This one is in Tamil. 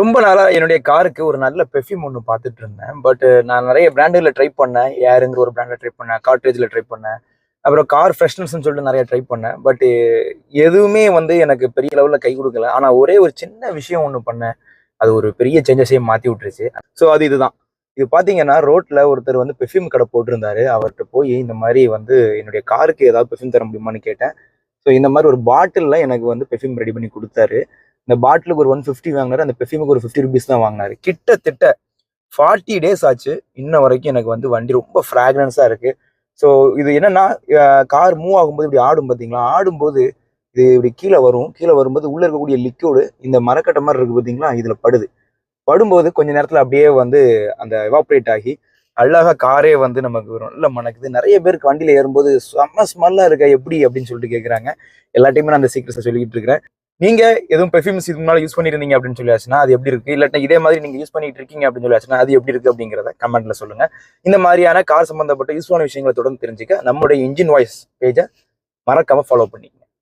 ரொம்ப நாளா என்னுடைய காருக்கு ஒரு நல்ல பெர்ஃப்யூம் ஒன்று பார்த்துட்டு இருந்தேன். பட் நான் நிறைய பிராண்டுல ட்ரை பண்ணேன். ஏருங்கிற ஒரு பிராண்ட்ல ட்ரை பண்ணேன். கார்ட்ரேஜ்ல ட்ரை பண்ணேன். அப்புறம் கார் ஃப்ரெஷ்னர்ஸ்ன்னு சொல்லிட்டு நிறைய ட்ரை பண்ணேன். பட் எதுவுமே வந்து எனக்கு பெரிய லெவல்ல கை கொடுக்கல. ஆனா ஒரே ஒரு சின்ன விஷயம் ஒண்ணு பண்ணேன். அது ஒரு பெரிய சேஞ்சஸையே மாத்தி விட்டுருச்சு. ஸோ அது இதுதான். இது பார்த்தீங்கன்னா, ரோட்ல ஒருத்தர் வந்து பெர்ஃப்யூம் கடை போட்டிருந்தாரு. அவர்ட்ட போய் இந்த மாரி வந்து என்னுடைய காருக்கு ஏதாவது பெர்ஃப்யூம் தர முடியுமான்னு கேட்டேன். ஸோ இந்த மாரி ஒரு பாட்டில்ல எனக்கு வந்து பெர்ஃப்யூம் ரெடி பண்ணி குடுத்தாரு. இந்த பாட்டிலுக்கு ஒரு 150 வாங்குனாரு. அந்த பெர்ஃப்யூமுக்கு ஒரு ₹50 தான் வாங்குனாரு. கிட்டத்தட்ட 40 டேஸ் ஆச்சு. இன்ன வரைக்கும் எனக்கு வந்து வண்டி ரொம்ப ஃப்ராக்ரன்ஸா இருக்கு. ஸோ இது என்னன்னா, கார் மூவ் ஆகும்போது இப்படி ஆடும் பார்த்தீங்களா? ஆடும்போது இது இப்படி கீழ வரும். கீழ வரும்போது உள்ள இருக்கக்கூடிய லிக்விடு இந்த மரக்கட்ட மாரி இருக்கு பார்த்தீங்களா? இதுல படுது. படும்போது கொஞ்ச நேரத்துல அப்படியே வந்து அந்த எவாப்ரேட் ஆகி, அழகா காரே வந்து நமக்கு ஒரு நல்ல மணக்குது. நெறைய பேருக்கு வண்டியில ஏறும்போது செம்ம ஸ்மெல்லா இருக்கே எப்படி? அப்படின்னு சொல்லிட்டு கேட்குறாங்க. எல்லார்ட்டயுமே நான் அந்த சீக்ரெட்ஸ சொல்லிக்கிட்டு இருக்கிறேன். நீங்க எதுவும் பெர்ஃப்யூம்ஸ் இதுக்கு முன்னால யூஸ் பண்ணியிருந்தீங்க அப்படின்னு சொல்லியாச்சுன்னா, அது எப்படி இருக்கு? இல்லாட்டினா இதே மாதிரி நீங்க யூஸ் பண்ணிட்டு இருக்கீங்க அப்படின்னு சொல்லியாச்சுன்னா, அது எப்படி இருக்கு அப்படிங்கிறத கமெண்ட்ல சொல்லுங்க. இந்த மாதிரியான கார் சம்பந்தப்பட்ட யூஸ்ஃபுல்லான விஷயங்கள தொடர்ந்து தெரிஞ்சுக்க நம்முடைய இன்ஜின் வாய்ஸ் பேஜ மறக்காம ஃபாலோ பண்ணி